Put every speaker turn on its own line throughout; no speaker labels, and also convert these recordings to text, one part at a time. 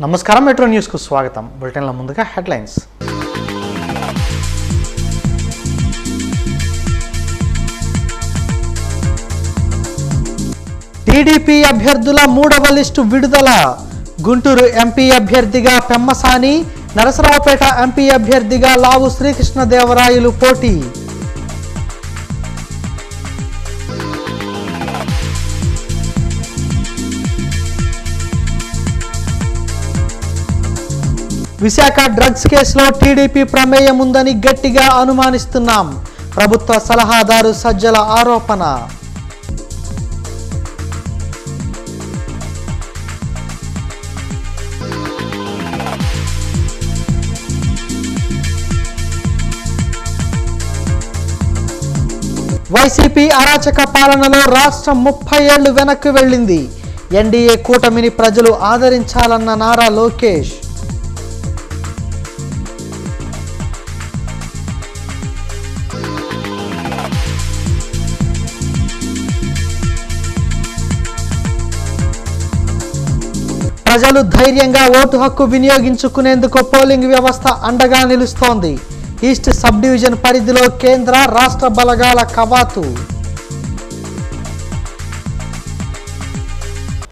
నమస్కారం, మెట్రో న్యూస్కు స్వాగతం. బులెటిన్ల ముందుగా హెడ్లైన్స్. టీడీపీ అభ్యర్థుల 3వ లిస్టు విడుదల. గుంటూరు ఎంపీ అభ్యర్థిగా పెమ్మసాని, నరసరావుపేట ఎంపీ అభ్యర్థిగా లావు శ్రీకృష్ణదేవరాయలు పోటీ. విశాఖ డ్రగ్స్ కేసులో టీడీపీ ప్రమేయం ఉందని గట్టిగా అనుమానిస్తున్నాం. ప్రభుత్వ సలహాదారు సజ్జల ఆరోపణ. వైసీపీ అరాచక పాలనలో రాష్ట్రం 30 ఏళ్లు వెనక్కి వెళ్ళింది. ఎన్డీఏ కూటమిని ప్రజలు ఆదరించాలన్న నారా లోకేష్. ప్రజలు ధైర్యంగా ఓటు హక్కు వినియోగించుకునేందుకు పోలింగ్ వ్యవస్థ అండగా నిలుస్తోంది. ఈస్ట్ సబ్ డివిజన్ పరిధిలో కేంద్ర రాష్ట్ర బలగాల కవాతు.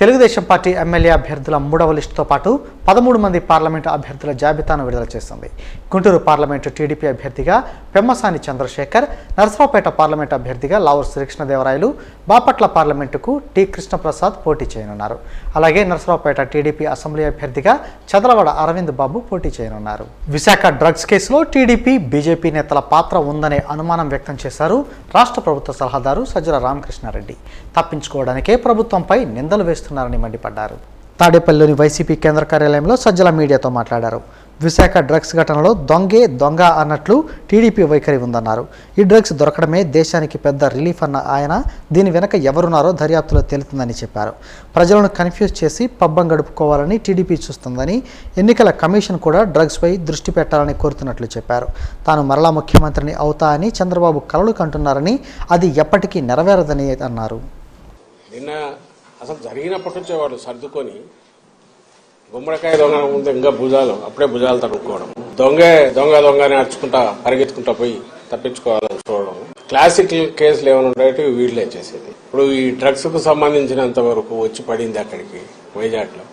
తెలుగుదేశం పార్టీ ఎమ్మెల్యే అభ్యర్థుల 3వ లిస్టుతో పాటు 13 మంది పార్లమెంటు అభ్యర్థుల జాబితాను విడుదల చేస్తుంది. గుంటూరు పార్లమెంటు టీడీపీ అభ్యర్థిగా పెమ్మసాని చంద్రశేఖర్, నరసరావుపేట పార్లమెంటు అభ్యర్థిగా లావు శ్రీకృష్ణదేవరాయలు, బాపట్ల పార్లమెంటుకు టి కృష్ణప్రసాద్ పోటీ చేయనున్నారు. అలాగే నరసరావుపేట టీడీపీ అసెంబ్లీ అభ్యర్థిగా చదలవాడ అరవింద్ బాబు పోటీ చేయనున్నారు. విశాఖ డ్రగ్స్ కేసులో టీడీపీ, బీజేపీ నేతల పాత్ర ఉందనే అనుమానం వ్యక్తం చేశారు రాష్ట్ర ప్రభుత్వ సలహాదారు సజ్జల రామకృష్ణారెడ్డి. తప్పించుకోవడానికే ప్రభుత్వంపై నిందలు వేస్తున్నారని మండిపడ్డారు. తాడేపల్లిలోని వైసీపీ కేంద్ర కార్యాలయంలో సజ్జల మీడియాతో మాట్లాడారు. విశాఖ డ్రగ్స్ ఘటనలో దొంగే దొంగ అన్నట్లు టీడీపీ వైఖరి ఉందన్నారు. ఈ డ్రగ్స్ దొరకడమే దేశానికి పెద్ద రిలీఫ్ అన్న ఆయన దీని వెనక ఎవరున్నారో దర్యాప్తులో తేలుతుందని చెప్పారు. ప్రజలను కన్ఫ్యూజ్ చేసి పబ్బం గడుపుకోవాలని టీడీపీ చూస్తుందని, ఎన్నికల కమిషన్ కూడా డ్రగ్స్పై దృష్టి పెట్టాలని కోరుతున్నట్లు చెప్పారు. తాను మరలా ముఖ్యమంత్రిని అవుతా అని చంద్రబాబు కలలు కంటున్నారని, అది ఎప్పటికీ నెరవేరదని అన్నారు.
నిన్న అసలు జరిగినప్పటి నుంచే వాళ్ళు సర్దుకొని గుమ్మడికాయ దొంగ ముందు ఇంకా అప్పుడే భుజాలు తడుక్కోవడం, దొంగ అని అరుచుకుంటా పరిగెత్తుకుంటా పోయి తప్పించుకోవాలని చూడడం, క్లాసిక్ కేసులు ఏమైనా ఉండేవి వీళ్ళే చేసేది. ఇప్పుడు ఈ డ్రగ్స్ కు సంబంధించినంత వరకు వచ్చి పడింది అక్కడికి వైజాగ్ లో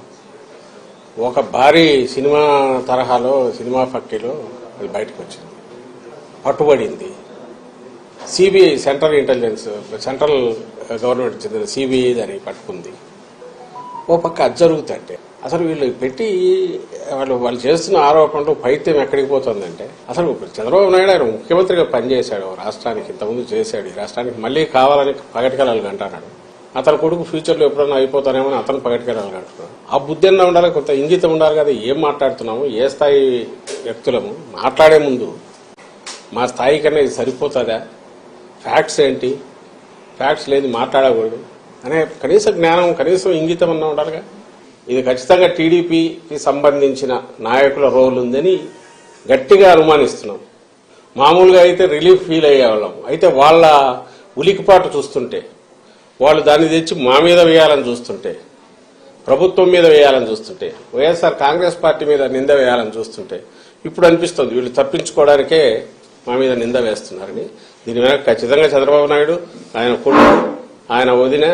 ఒక భారీ సినిమా తరహాలో సినిమా ఫక్కీలో అది బయటకు వచ్చింది, పట్టుబడింది. సిబిఐ సెంట్రల్ గవర్నమెంట్ చెందిన సిబిఐ దాన్ని పట్టుకుంది. ఓ పక్క అది జరుగుతుంటే అసలు వీళ్ళు పెట్టి వాళ్ళు చేస్తున్న ఆరోపణలు పైత్యం ఎక్కడికి పోతుందంటే, అసలు చంద్రబాబు నాయుడు ఆయన ముఖ్యమంత్రిగా పనిచేశాడు రాష్ట్రానికి, ఇంతకుముందు చేశాడు. ఈ రాష్ట్రానికి మళ్లీ కావాలని పగటికెళ్ళాలి అంటున్నాడు. అతని కొడుకు ఫ్యూచర్ లో ఎప్పుడన్నా అయిపోతానేమో అని అతను పగటికెళ్ళాలి అంటున్నాడు. ఆ బుద్ధి అన్నా ఉండాలి, కొంత ఇంగితం ఉండాలి కదా. ఏం మాట్లాడుతున్నాము, ఏ స్థాయి వ్యక్తులము, మాట్లాడే ముందు మా స్థాయి కన్నా ఇది సరిపోతుందా, ఫ్యాక్ట్స్ ఏంటి, ఫ్యాక్ట్స్ లేదు మాట్లాడకూడదు అనే కనీస జ్ఞానం, కనీసం ఇంగితం అన్నా ఉండాలిగా. ఇది ఖచ్చితంగా టీడీపీకి సంబంధించిన నాయకుల రోల్ ఉందని గట్టిగా అనుమానిస్తున్నాం. మామూలుగా అయితే రిలీఫ్ ఫీల్ అయ్యేవాళ్ళం, అయితే వాళ్ళ ఉలికిపాటు చూస్తుంటే, వాళ్ళు దాన్ని తెచ్చి మా మీద వేయాలని చూస్తుంటే, ప్రభుత్వం మీద వేయాలని చూస్తుంటే, వైఎస్ఆర్ కాంగ్రెస్ పార్టీ మీద నింద వేయాలని చూస్తుంటే ఇప్పుడు అనిపిస్తుంది వీళ్ళు తప్పించుకోవడానికే మా మీద నింద వేస్తున్నారని. దీని వెనక ఖచ్చితంగా చంద్రబాబు నాయుడు, ఆయన కొడుకు, ఆయన వదిన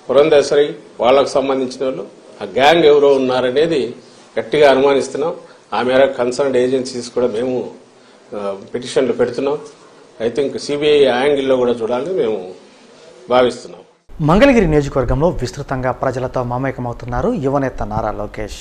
పురంధేశ్వరి, వాళ్లకు సంబంధించిన వాళ్ళు, ఆ గ్యాంగ్ ఎవరో ఉన్నారనేది గట్టిగా అనుమానిస్తున్నాం. ఆ మేరకు కన్సర్న్డ్ ఏజెన్సీస్ కూడా మేము పిటిషన్లు పెడుతున్నాం. ఐ థింక్ సిబిఐ యాంగిల్లో కూడా చూడాలని మేము భావిస్తున్నాం.
మంగళగిరి నియోజకవర్గంలో విస్తృతంగా ప్రజలతో మమేకమవుతున్నారు యువనేత నారా లోకేష్.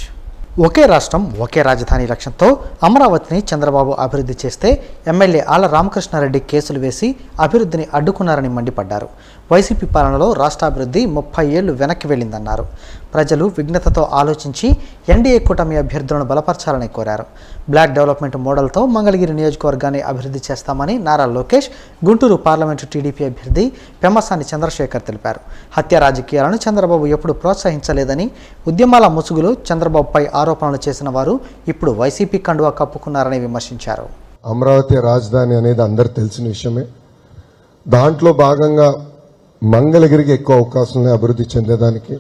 ఒకే రాష్ట్రం ఒకే రాజధాని లక్ష్యంతో అమరావతిని చంద్రబాబు అభివృద్ధి చేస్తే ఎమ్మెల్యే ఆళ్ల రామకృష్ణారెడ్డి కేసులు వేసి అభివృద్ధిని అడ్డుకున్నారని మండిపడ్డారు. వైసీపీ పాలనలో రాష్ట్రాభివృద్ధి 30 ఏళ్లు వెనక్కి వెళ్లిందన్నారు. ప్రజలు విఘ్నతతో ఆలోచించి ఎన్డీఏ కూటమి అభ్యర్థులను బలపరచాలని కోరారు. బ్లాక్ డెవలప్మెంట్ మోడల్తో మంగళగిరి నియోజకవర్గాన్ని అభివృద్ధి చేస్తామని నారా లోకేష్ గుంటూరు పార్లమెంటు టీడీపీ అభ్యర్థి పెమ్మసాని చంద్రశేఖర్ తెలిపారు. హత్య రాజకీయాలను చంద్రబాబు ఎప్పుడు ప్రోత్సహించలేదని, ఉద్యమాల ముసుగులో చంద్రబాబుపై ఆరోపణలు చేసిన వారు ఇప్పుడు వైసీపీ కండువా కప్పుకున్నారని విమర్శించారు.
అమరావతి రాజధాని అనేది అందరు తెలిసిన విషయమే. దాంట్లో భాగంగా మంగళగిరికి ఎక్కువ అవకాశాలను అభివృద్ధి చెందేదానికి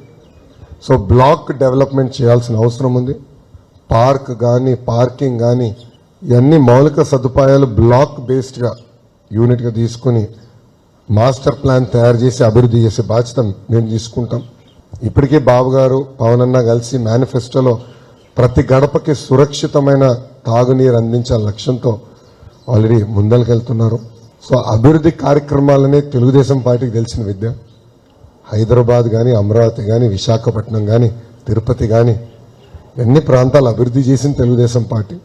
సో బ్లాక్ డెవలప్మెంట్ చేయాల్సిన అవసరం ఉంది. పార్క్ కానీ పార్కింగ్ కానీ ఇవన్నీ మౌలిక సదుపాయాలు బ్లాక్ బేస్డ్గా యూనిట్గా తీసుకుని మాస్టర్ ప్లాన్ తయారు చేసి అభివృద్ధి చేసే బాధ్యత మేము తీసుకుంటాం. ఇప్పటికే బాబు గారు పవన్ అన్న కలిసి మేనిఫెస్టోలో ప్రతి గడపకి సురక్షితమైన తాగునీరు అందించాల లక్ష్యంతో ఆల్రెడీ ముందరికెళ్తున్నారు. సో అభివృద్ధి కార్యక్రమాలనే తెలుగుదేశం పార్టీకి తెలిసిన విద్య. హైదరాబాద్ కానీ అమరావతి కానీ విశాఖపట్నం కానీ తిరుపతి కానీ ఎన్ని ప్రాంతాలు అభివృద్ధి చేసిన తెలుగుదేశం పార్టీ.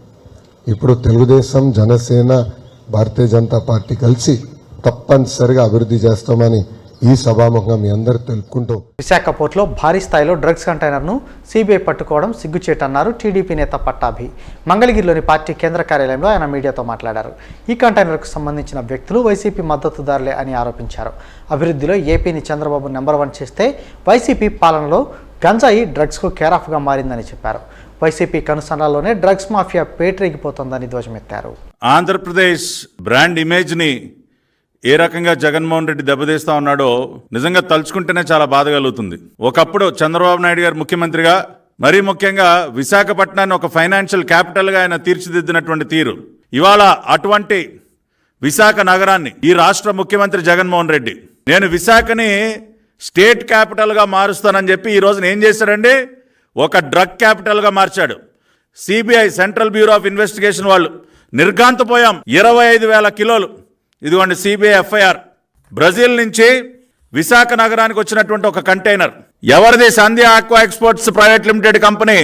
ఇప్పుడు తెలుగుదేశం, జనసేన, భారతీయ జనతా పార్టీ కలిసి తప్పనిసరిగా అభివృద్ధి చేస్తామని ఈ సభాముఖంగా మీ అందరూ తెలుపుకుంటూ,
విశాఖ పోర్టులో భారీ స్థాయిలో డ్రగ్స్ కంటైనర్ను సిబిఐ పట్టుకోవడం సిగ్గుచేటన్నారు టీడీపీ నేత పట్టాభి. మంగళగిరిలోని పార్టీ కేంద్ర కార్యాలయంలో ఆయన మీడియాతో మాట్లాడారు. ఈ కంటైనర్కు సంబంధించిన వ్యక్తులు వైసీపీ మద్దతుదారులే అని ఆరోపించారు. అభివృద్ధిలో ఏపీని చంద్రబాబు నెంబర్ 1 చేస్తే వైసీపీ పాలనలో గంజాయి డ్రగ్స్కు కేరాఫ్గా మారిందని చెప్పారు. వైసీపీ కనుసన్నల్లోనే డ్రగ్స్ మాఫియా పేటరేగిపోతోందని ధ్వజమెత్తారు.
ఆంధ్రప్రదేశ్ బ్రాండ్ ఇమేజ్ని ఏ రకంగా జగన్మోహన్ రెడ్డి దెబ్బతీస్తా ఉన్నాడో నిజంగా తలుచుకుంటేనే చాలా బాధ కలుగుతుంది. ఒకప్పుడు చంద్రబాబు నాయుడు గారు ముఖ్యమంత్రిగా, మరీ ముఖ్యంగా విశాఖపట్నాన్ని ఒక ఫైనాన్షియల్ క్యాపిటల్గా ఆయన తీర్చిదిద్దినటువంటి తీరు, ఇవాళ అటువంటి విశాఖ నగరాన్ని ఈ రాష్ట్ర ముఖ్యమంత్రి జగన్మోహన్ రెడ్డి నేను విశాఖని స్టేట్ క్యాపిటల్గా మారుస్తానని చెప్పి ఈ రోజున ఏం చేశాడండి, ఒక డ్రగ్ క్యాపిటల్గా మార్చాడు. CBI central bureau of investigation వాళ్ళు నిర్ఘాంతపోయాం. 25,000 కిలోలు, ఇదిగోండి సిబిఐ ఎఫ్ఐఆర్. బ్రెజిల్ నుంచి విశాఖ నగరానికి వచ్చినటువంటి ఒక కంటైనర్ ఎవరిది? Sandhya aqua exports private limited company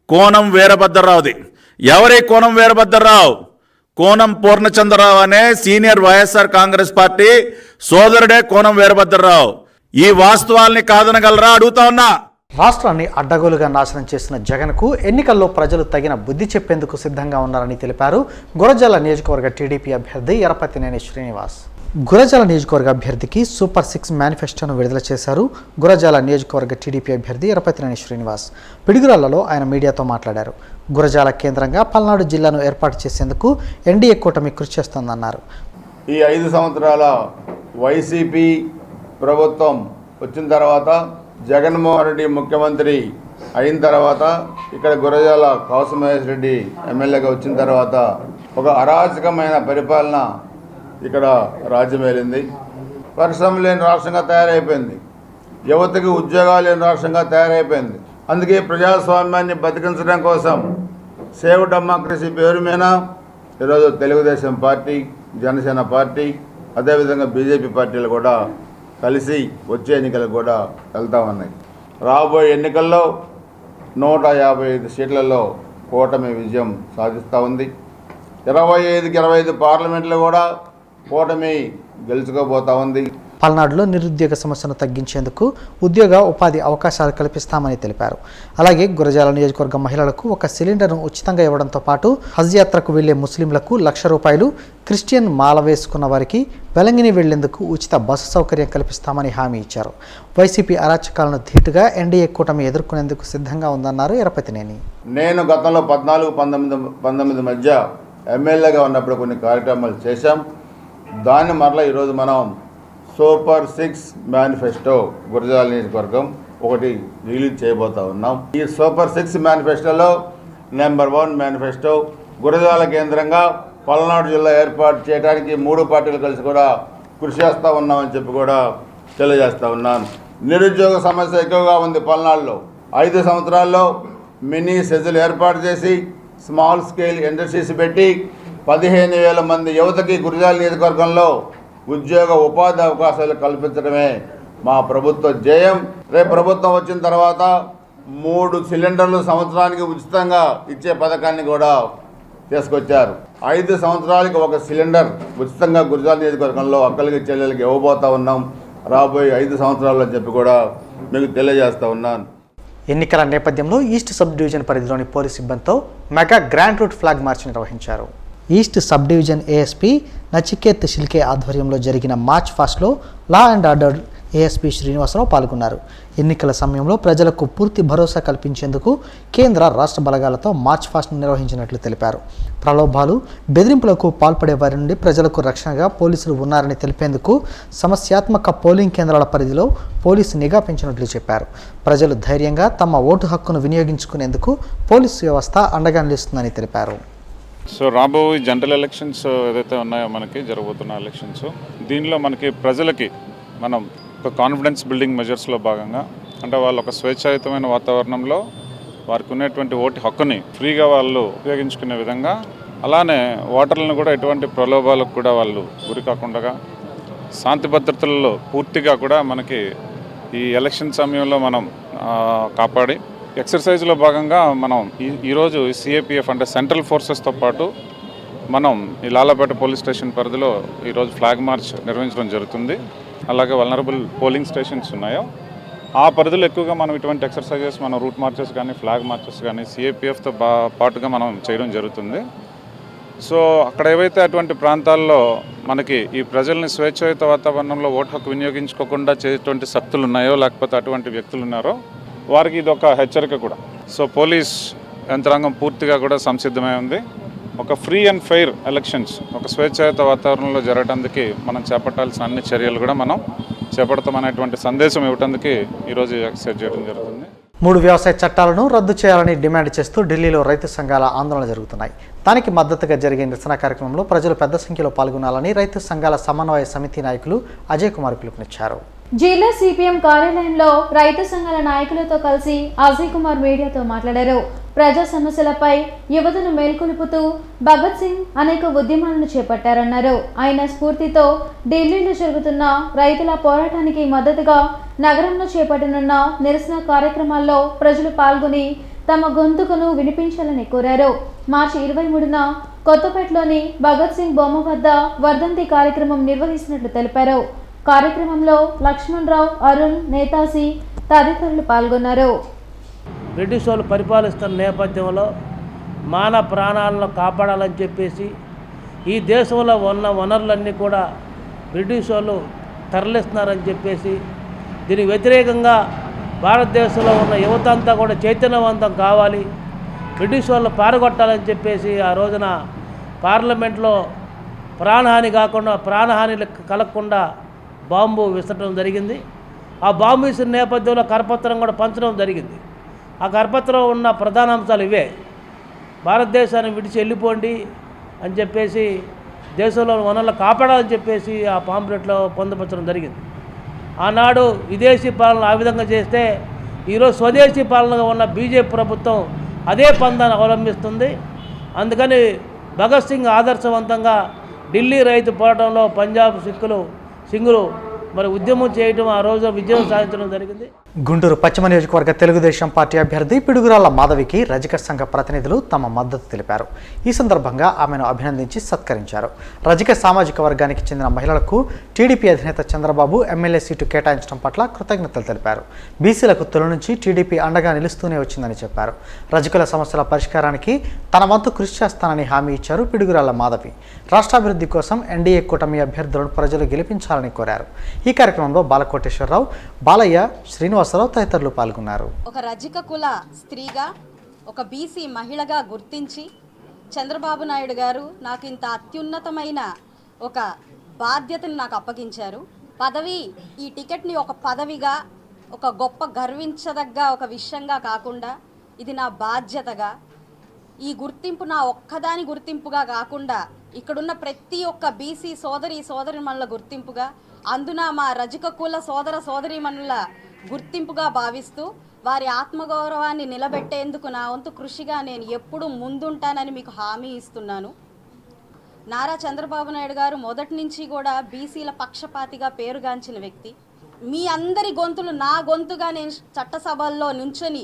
Konam వీరభద్రరావుది. ఎవరి కోనం వీరభద్రరావు? కోనం పూర్ణచంద్రరావు అనే సీనియర్ వైఎస్ఆర్ కాంగ్రెస్ పార్టీ సోదరుడే కోనం వీరభద్రరావు. ఈ వాస్తవాల్ని కాదనగలరా అడుగుతా ఉన్నా.
రాష్ట్రాన్ని అడ్డగోలుగా నాశనం చేసిన జగన్కు ఎన్నికల్లో ప్రజలు తగిన బుద్ధి చెప్పేందుకు సిద్ధంగా ఉన్నారని తెలిపారు గురజాల నియోజకవర్గ టీడీపీ అభ్యర్థి ఎరపతినేని శ్రీనివాస్. గురజాల నియోజకవర్గ అభ్యర్థికి సూపర్ 6 మేనిఫెస్టోను విడుదల చేశారు. గురజాల నియోజకవర్గ టీడీపీ అభ్యర్థి ఎరపతినేని శ్రీనివాస్ పిడుగురాళ్లలో ఆయన మీడియాతో మాట్లాడారు. గురజాల కేంద్రంగా పల్నాడు జిల్లాను ఏర్పాటు చేసేందుకు ఎన్డీఏ కూటమి కృషి చేస్తోందన్నారు.
ఈ 5 సంవత్సరాల వైసీపీ ప్రభుత్వం వచ్చిన తర్వాత, జగన్మోహన్ రెడ్డి ముఖ్యమంత్రి అయిన తర్వాత, ఇక్కడ గురజాల కౌసమహేష్ రెడ్డి ఎమ్మెల్యేగా వచ్చిన తర్వాత ఒక అరాచకమైన పరిపాలన ఇక్కడ రాజ్యమేలింది. పరిశ్రమలు లేని రాష్ట్రంగా తయారైపోయింది. యువతకి ఉద్యోగాలు లేని రాష్ట్రంగా తయారైపోయింది. అందుకే ప్రజాస్వామ్యాన్ని బతికించడం కోసం సేవ్ డెమోక్రసీ పేరు మీద ఈరోజు తెలుగుదేశం పార్టీ, జనసేన పార్టీ, అదేవిధంగా బీజేపీ పార్టీలు కూడా కలిసి వచ్చే ఎన్నికలకు కూడా వెళ్తా ఉన్నాయి. రాబోయే ఎన్నికల్లో 155 సీట్లలో కూటమి విజయం సాధిస్తూ ఉంది. 25కి 25 పార్లమెంట్లు కూడా కూటమి గెలుచుకోబోతా ఉంది.
పల్నాడులో నిరుద్యోగ సమస్యను తగ్గించేందుకు ఉద్యోగ ఉపాధి అవకాశాలు కల్పిస్తామని తెలిపారు. అలాగే గురజాల నియోజకవర్గ మహిళలకు 1 సిలిండర్ను ఉచితంగా ఇవ్వడంతో పాటు హజ్ యాత్రకు వెళ్లే ముస్లింలకు ₹1,00,000, క్రిస్టియన్ మాల వేసుకున్న వారికి వెలంగిని వెళ్లేందుకు ఉచిత బస్సు సౌకర్యం కల్పిస్తామని హామీ ఇచ్చారు. వైసీపీ అరాచకాలను ధీటుగా ఎన్డీఏ కూటమి ఎదుర్కొనేందుకు సిద్ధంగా ఉందన్నారు ఎరపతినేని.
నేను గతంలో 14-19 మధ్య ఎమ్మెల్యేగా ఉన్నప్పుడు కొన్ని కార్యక్రమాలు చేశాం. దాన్ని మరలా ఈరోజు మనం సూపర్ 6 మేనిఫెస్టో గురజాల నియోజకవర్గం ఒకటి రిలీజ్ చేయబోతా ఉన్నాం. ఈ సూపర్ 6 మేనిఫెస్టోలో నెంబర్ 1 మేనిఫెస్టో గురజాల కేంద్రంగా పల్నాడు జిల్లా ఏర్పాటు చేయడానికి 3 పార్టీలు కలిసి కూడా కృషి చేస్తూ ఉన్నామని చెప్పి కూడా తెలియజేస్తూ ఉన్నాను. నిరుద్యోగ సమస్య ఎక్కువగా ఉంది పల్నాడులో. 5 సంవత్సరాల్లో మినీ సెజ్లు ఏర్పాటు చేసి స్మాల్ స్కేల్ ఇండస్ట్రీస్ పెట్టి 15,000 మంది యువతకి గురజాల నియోజకవర్గంలో ఉద్యోగ ఉపాధి అవకాశాలు కల్పించడమే మా ప్రభుత్వ ధ్యేయం. రేపు ప్రభుత్వం వచ్చిన తర్వాత 3 సిలిండర్లు సంవత్సరానికి ఉచితంగా ఇచ్చే పథకాన్ని కూడా తీసుకొచ్చారు. 5 సంవత్సరాలకి 1 సిలిండర్ ఉచితంగా గురజాల నియోజకవర్గంలో అక్కలకి చెల్లెలకి ఇవ్వబోతా ఉన్నాం రాబోయే 5 సంవత్సరాలు అని చెప్పి కూడా మీకు తెలియజేస్తూ ఉన్నాను.
ఎన్నికల నేపథ్యంలో ఈస్ట్ సబ్ డివిజన్ పరిధిలోని పోలీస్ సిబ్బందితో mega grand route flag march నిర్వహించారు. East sub division ASP Nachiket Shilke ఆధ్వర్యంలో జరిగిన మార్చ్ ఫాస్ట్లో law and order ASP Srinivasarao పాల్గొన్నారు. ఎన్నికల సమయంలో ప్రజలకు పూర్తి భరోసా కల్పించేందుకు కేంద్ర రాష్ట్ర బలగాలతో మార్చ్ ఫాస్ట్ నిర్వహించినట్లు తెలిపారు. ప్రలోభాలు, బెదిరింపులకు పాల్పడే వారి నుండి ప్రజలకు రక్షణగా పోలీసులు ఉన్నారని తెలిపేందుకు సమస్యాత్మక పోలింగ్ కేంద్రాల పరిధిలో పోలీసు నిఘా పెంచినట్లు చెప్పారు. ప్రజలు ధైర్యంగా తమ ఓటు హక్కును వినియోగించుకునేందుకు పోలీసు వ్యవస్థ అండగా నిలుస్తుందని తెలిపారు.
సో రాబోయే జనరల్ ఎలక్షన్స్ ఏదైతే ఉన్నాయో మనకి జరగబోతున్న ఎలక్షన్స్, దీనిలో మనకి ప్రజలకి మనం ఒక కాన్ఫిడెన్స్ బిల్డింగ్ మెజర్స్లో భాగంగా, అంటే వాళ్ళు ఒక స్వేచ్ఛాయుతమైన వాతావరణంలో వారికి ఉన్నటువంటి ఓటు హక్కుని ఫ్రీగా వాళ్ళు ఉపయోగించుకునే విధంగా, అలానే ఓటర్లను కూడా ఎటువంటి ప్రలోభాలకు కూడా వాళ్ళు గురి కాకుండా శాంతి భద్రతలలో పూర్తిగా కూడా మనకి ఈ ఎలక్షన్ సమయంలో మనం కాపాడి ఎక్సర్సైజ్లో భాగంగా మనం ఈరోజు సిఏపిఎఫ్ అంటే సెంట్రల్ ఫోర్సెస్తో పాటు మనం ఈ లాలాపేట పోలీస్ స్టేషన్ పరిధిలో ఈరోజు ఫ్లాగ్ మార్చ్ నిర్వహించడం జరుగుతుంది. అలాగే వల్నరబుల్ పోలింగ్ స్టేషన్స్ ఉన్నాయో ఆ పరిధిలో ఎక్కువగా మనం ఇటువంటి ఎక్సర్సైజెస్, మనం రూట్ మార్చెస్ కానీ ఫ్లాగ్ మార్చెస్ కానీ సిఏపిఎఫ్తో పాటుగా మనం చేయడం జరుగుతుంది. సో అక్కడ ఏవైతే అటువంటి ప్రాంతాల్లో మనకి ఈ ప్రజల్ని స్వేచ్ఛాయుత వాతావరణంలో ఓటు హక్కు వినియోగించుకోకుండా చేసేటువంటి శక్తులు ఉన్నాయో, లేకపోతే అటువంటి వ్యక్తులు ఉన్నారో వారికి ఇది ఒక హెచ్చరిక కూడా. సో పోలీస్ యంత్రాంగం పూర్తిగా కూడా సంసిద్ధమై ఉంది. ఒక ఫ్రీ అండ్ ఫెయిర్ ఎలక్షన్స్ ఒక స్వేచ్ఛాయుత వాతావరణంలో జరగడానికి మనం చేపట్టాల్సిన అన్ని చర్యలు కూడా మనం చేపడతామనేటువంటి సందేశం ఇవ్వడానికి ఈరోజు ఎక్సైజ్ చేయడం జరుగుతుంది.
3 వ్యవసాయ చట్టాలను రద్దు చేయాలని డిమాండ్ చేస్తూ ఢిల్లీలో రైతు సంఘాల ఆందోళన జరుగుతున్నాయి. దానికి మద్దతుగా జరిగే నిరసన కార్యక్రమంలో ప్రజలు పెద్ద సంఖ్యలో పాల్గొనాలని రైతు సంఘాల సమన్వయ సమితి నాయకులు అజయ్ కుమార్ పిలుపునిచ్చారు.
జిల్లా సిపిఎం కార్యాలయంలో రైతు సంఘాల నాయకులతో కలిసి అజయ్ కుమార్ మీడియాతో మాట్లాడారు. ప్రజా సమస్యలపై యువతను మేల్కొలుపుతూ భగత్ సింగ్ అనేక ఉద్యమాలను చేపట్టారన్నారు. ఆయన స్ఫూర్తితో ఢిల్లీలో జరుగుతున్న రైతుల పోరాటానికి మద్దతుగా నగరంలో చేపట్టనున్న నిరసన కార్యక్రమాల్లో ప్రజలు పాల్గొని తమ గొంతుకును వినిపించాలని కోరారు. మార్చి 23న కొత్తపేటలోని భగత్ సింగ్ బొమ్మ వద్ద వర్ధంతి కార్యక్రమం నిర్వహిస్తున్నట్లు తెలిపారు. కార్యక్రమంలో లక్ష్మణరావు, అరుణ్, నేతాజీ తదితరులు పాల్గొన్నారు.
బ్రిటిష్ వాళ్ళు పరిపాలిస్తున్న నేపథ్యంలో మానవ ప్రాణాలను కాపాడాలని చెప్పేసి ఈ దేశంలో ఉన్న వనరులన్నీ కూడా బ్రిటిష్ వాళ్ళు తరలిస్తున్నారని చెప్పేసి దీనికి వ్యతిరేకంగా భారతదేశంలో ఉన్న యువత అంతా కూడా చైతన్యవంతం కావాలి, బ్రిటిష్ వాళ్ళు పారగొట్టాలని చెప్పేసి ఆ రోజున పార్లమెంట్లో ప్రాణహాని కాకుండా, ప్రాణహాని కలగకుండా బాంబు విసరడం జరిగింది. ఆ బాంబు విసిరిన నేపథ్యంలో కరపత్రం కూడా పంచడం జరిగింది. ఆ కరపత్రం ఉన్న ప్రధాన అంశాలు ఇవే: భారతదేశాన్ని విడిచి వెళ్ళిపోండి అని చెప్పేసి, దేశంలో వనరులు కాపాడాలని చెప్పేసి ఆ పాంప్లెట్లో పొందుపరచడం జరిగింది. ఆనాడు విదేశీ పాలన ఆ విధంగా చేస్తే ఈరోజు స్వదేశీ పాలనగా ఉన్న బీజేపీ ప్రభుత్వం అదే పందాన్ని అవలంబిస్తుంది. అందుకని భగత్ సింగ్ ఆదర్శవంతంగా ఢిల్లీ రైతు పోరాటంలో పంజాబ్ సింగులు మరి ఉద్యమం చేయడం, ఆ రోజు విజయం సాధించడం జరిగింది.
గుంటూరు పశ్చిమ నియోజకవర్గ తెలుగుదేశం పార్టీ అభ్యర్థి పిడుగురాళ్ల మాధవికి రజక సంఘ ప్రతినిధులు తమ మద్దతు తెలిపారు. ఈ సందర్భంగా ఆమెను అభినందించి సత్కరించారు. రజక సామాజిక వర్గానికి చెందిన మహిళలకు టీడీపీ అధినేత చంద్రబాబు ఎమ్మెల్యే సీటు కేటాయించడం పట్ల కృతజ్ఞతలు తెలిపారు. బీసీలకు తొలి నుంచి టీడీపీ అండగా నిలుస్తూనే వచ్చిందని చెప్పారు. రజకుల సమస్యల పరిష్కారానికి తన వంతు కృషి చేస్తానని హామీ ఇచ్చారు పిడుగురాళ్ల మాధవి. రాష్ట్రాభివృద్ధి కోసం ఎన్డీఏ కూటమి అభ్యర్థులను ప్రజలు గెలిపించాలని కోరారు. ఈ కార్యక్రమంలో బాలకోటేశ్వరరావు, బాలయ్య, శ్రీనివాసరావు తదితరులు పాల్గొన్నారు.
ఒక రజక కుల స్త్రీగా, ఒక బీసీ మహిళగా గుర్తించి చంద్రబాబు నాయుడు గారు నాకు ఇంత అత్యున్నతమైన ఒక బాధ్యతను నాకు అప్పగించారు. ఈ టికెట్ని ఒక పదవిగా, ఒక గొప్ప గర్వించదగ్గ ఒక విషయంగా కాకుండా, ఇది నా బాధ్యతగా, ఈ గుర్తింపు నా ఒక్కదాని గుర్తింపుగా కాకుండా ఇక్కడున్న ప్రతి ఒక్క బీసీ సోదరిమణుల గుర్తింపుగా, అందున మా రజక కుల సోదరీమణుల గుర్తింపుగా భావిస్తూ వారి ఆత్మగౌరవాన్ని నిలబెట్టేందుకు నా వంతు కృషిగా నేను ఎప్పుడూ ముందుంటానని మీకు హామీ ఇస్తున్నాను. నారా చంద్రబాబు నాయుడు గారు మొదటి నుంచి కూడా బీసీల పక్షపాతిగా పేరుగాంచిన వ్యక్తి. మీ అందరి గొంతులు నా గొంతుగా నేను చట్టసభల్లో నుంచొని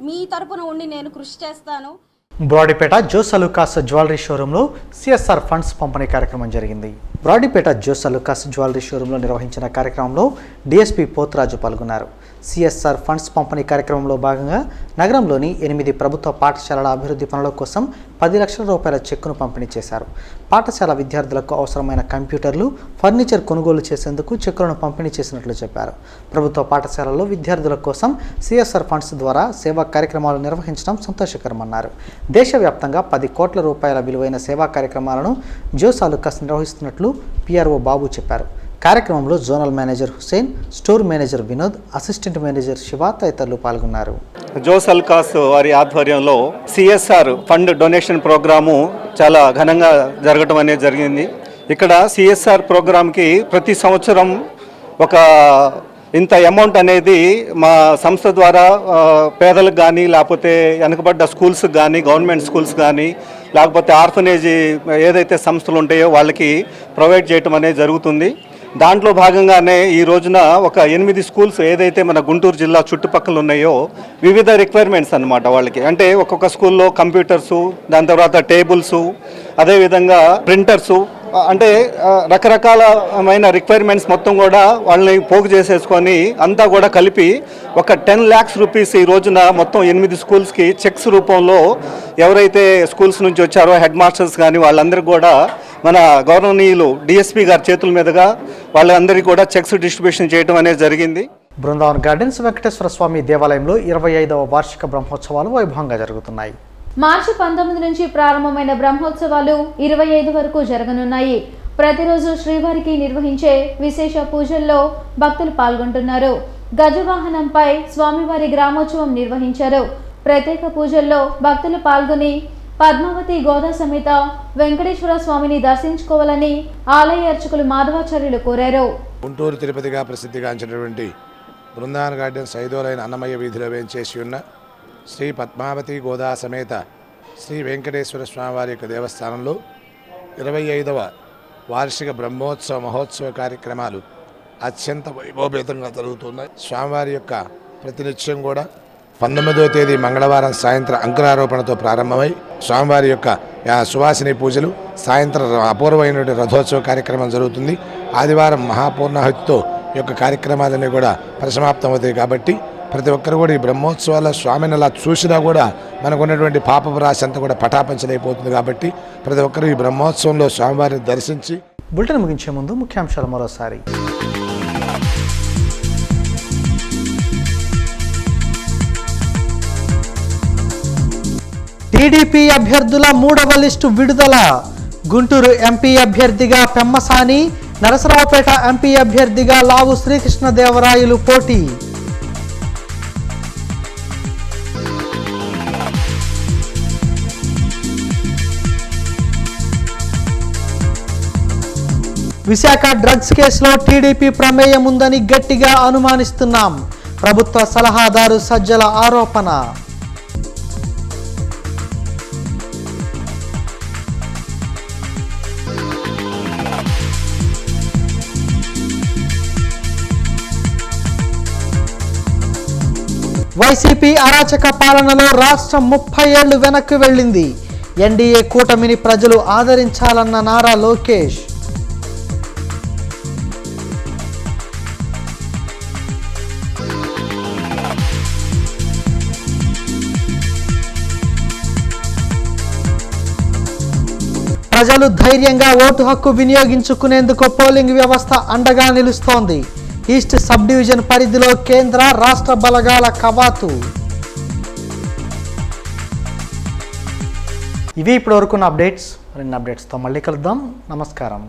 మీ తరపున ఉండి నేను కృషి చేస్తాను.
బ్రాడీపేట జోస్ అలుకాస్ జ్యువెలరీ షోరూంలో సిఎస్ఆర్ ఫండ్స్ పంపిణీ కార్యక్రమం జరిగింది. బ్రాడీపేట జోస్ అలుకాస్ జ్యువెలరీ షోరూంలో నిర్వహించిన కార్యక్రమంలో డీఎస్పీ పోతురాజు పాల్గొన్నారు. సిఎస్ఆర్ ఫండ్స్ పంపిణీ కార్యక్రమంలో భాగంగా నగరంలోని 8 ప్రభుత్వ పాఠశాలల అభివృద్ధి పనుల కోసం 10 లక్షల రూపాయల చెక్కును పంపిణీ చేశారు. పాఠశాల విద్యార్థులకు అవసరమైన కంప్యూటర్లు, ఫర్నిచర్ కొనుగోలు చేసేందుకు చెక్కులను పంపిణీ చేసినట్లు చెప్పారు. ప్రభుత్వ పాఠశాలల్లో విద్యార్థుల కోసం సిఎస్ఆర్ ఫండ్స్ ద్వారా సేవా కార్యక్రమాలు నిర్వహించడం సంతోషకరమన్నారు. దేశవ్యాప్తంగా 10 కోట్ల రూపాయల విలువైన సేవా కార్యక్రమాలను జోస్ అలుకాస్ నిర్వహిస్తున్నట్లు పిఆర్ఓ బాబు చెప్పారు. కార్యక్రమంలో zonal manager Hussain, store manager Vinod, assistant manager Shiva తదితరులు పాల్గొన్నారు.
జోస్ అల్కాస్ వారి ఆధ్వర్యంలో సిఎస్ఆర్ ఫండ్ డొనేషన్ ప్రోగ్రాము చాలా ఘనంగా జరగడం అనేది జరిగింది. ఇక్కడ సిఎస్ఆర్ ప్రోగ్రాంకి ప్రతి సంవత్సరం ఒక ఇంత అమౌంట్ అనేది మా సంస్థ ద్వారా పేదలకు కానీ, లేకపోతే వెనుకబడ్డ స్కూల్స్కి కానీ, గవర్నమెంట్ స్కూల్స్ కానీ, లేకపోతే ఆర్ఫనేజ్ ఏదైతే సంస్థలు ఉంటాయో వాళ్ళకి ప్రొవైడ్ చేయటం అనేది జరుగుతుంది. దాంట్లో భాగంగానే ఈ రోజున ఒక 8 స్కూల్స్ ఏదైతే మన గుంటూరు జిల్లా చుట్టుపక్కల ఉన్నాయో వివిధ రిక్వైర్మెంట్స్ అన్నమాట వాళ్ళకి. అంటే ఒక్కొక్క స్కూల్లో కంప్యూటర్సు, దాని తర్వాత టేబుల్సు, అదేవిధంగా ప్రింటర్సు, అంటే రకరకాలమైన రిక్వైర్మెంట్స్ మొత్తం కూడా వాళ్ళని పోగు చేసేసుకొని అంతా కూడా కలిపి ఒక 10 lakhs రూపీస్ ఈ రోజున మొత్తం 8 స్కూల్స్కి చెక్స్ రూపంలో ఎవరైతే స్కూల్స్ నుంచి వచ్చారో హెడ్ మాస్టర్స్ కానీ వాళ్ళందరికీ కూడా మన గౌరవనీయులు డిఎస్పీ గారి చేతుల మీదుగా వాళ్ళందరికీ కూడా చెక్స్ డిస్ట్రిబ్యూషన్ చేయడం అనేది జరిగింది.
బృందావన్ గార్డెన్స్ వెంకటేశ్వర స్వామి దేవాలయంలో 25వ వార్షిక బ్రహ్మోత్సవాలు వైభవంగా జరుగుతున్నాయి.
మార్చి 19 నుంచి ప్రారంభమైన బ్రహ్మోత్సవాలు 25 వరకు జరగనున్నాయి. ప్రతిరోజు శ్రీవారికి నిర్వహించే విశేష పూజల్లో భక్తులు పాల్గొంటున్నారు. గజవాహనంపై స్వామివారి గ్రామోత్సవం నిర్వహించారు. ప్రత్యేక పూజల్లో భక్తులు పాల్గొని పద్మావతి గోదా సమేత వెంకటేశ్వర స్వామిని దర్శించుకోవాలని ఆలయ అర్చకులు మాధవాచార్యులు కోరారు.
గుంటూరు తిరుపతిగా ప్రసిద్ధిగాంచినటువంటి బృందావన్ గార్డెన్స్ 5వ లైన్ అన్నమయ్య వీధిలో వేంచేసి ఉన్న శ్రీ పద్మావతి గోదా సమేత శ్రీ వెంకటేశ్వర స్వామివారి యొక్క దేవస్థానంలో 25వ వార్షిక బ్రహ్మోత్సవ మహోత్సవ కార్యక్రమాలు అత్యంత వైభవపేతంగా జరుగుతున్నాయి. స్వామివారి యొక్క ప్రతినిత్యం కూడా 19వ తేదీ మంగళవారం సాయంత్రం అంకురారోపణతో ప్రారంభమై స్వామివారి యొక్క సువాసిని పూజలు, సాయంత్రం అపూర్వమైనటువంటి రథోత్సవ కార్యక్రమం జరుగుతుంది. ఆదివారం మహాపూర్ణాహుతితో ఈ యొక్క కార్యక్రమాలన్నీ కూడా పరిసమాప్తం అవుతాయి. కాబట్టి ప్రతి ఒక్కరు కూడా ఈ బ్రహ్మోత్సవాల స్వామిని అలా చూసినా కూడా మనకు ఉన్నటువంటి పాపపు రాశి అంతా కూడా పటాపంచలైపోతుంది. కాబట్టి ప్రతి ఒక్కరు ఈ బ్రహ్మోత్సవంలో స్వామివారిని దర్శించి.
బులెటిన్ ముగించే ముందు ముఖ్యాంశాలు మరోసారి. టీడీపీ అభ్యర్థుల 3వ లిస్టు విడుదల. గుంటూరు ఎంపీ అభ్యర్థిగా పెమ్మసాని, నరసరావుపేట ఎంపీ అభ్యర్థిగా లావు శ్రీకృష్ణదేవరాయలు పోటీ. విశాఖ డ్రగ్స్ కేసులో టీడీపీ ప్రమేయం ఉందని గట్టిగా అనుమానిస్తున్నాం. ప్రభుత్వ సలహాదారు సజ్జల ఆరోపణ. వైసీపీ అరాచక పాలనలో రాష్ట్రం 30 ఏళ్లు వెనక్కి వెళ్ళింది. ఎన్డీఏ కూటమిని ప్రజలు ఆదరించాలన్న నారా లోకేష్. ప్రజలు ధైర్యంగా ఓటు హక్కు వినియోగించుకునేందుకు పోలింగ్ వ్యవస్థ అండగా నిలుస్తోంది. ఈస్ట్ సబ్ డివిజన్ పరిధిలో కేంద్ర రాష్ట్ర బలగాల కవాతు. ఇవి ఇప్పటివరకున్న అప్డేట్స్. మరిన్ని అప్డేట్స్తో మళ్ళీ కలుద్దాం. నమస్కారం.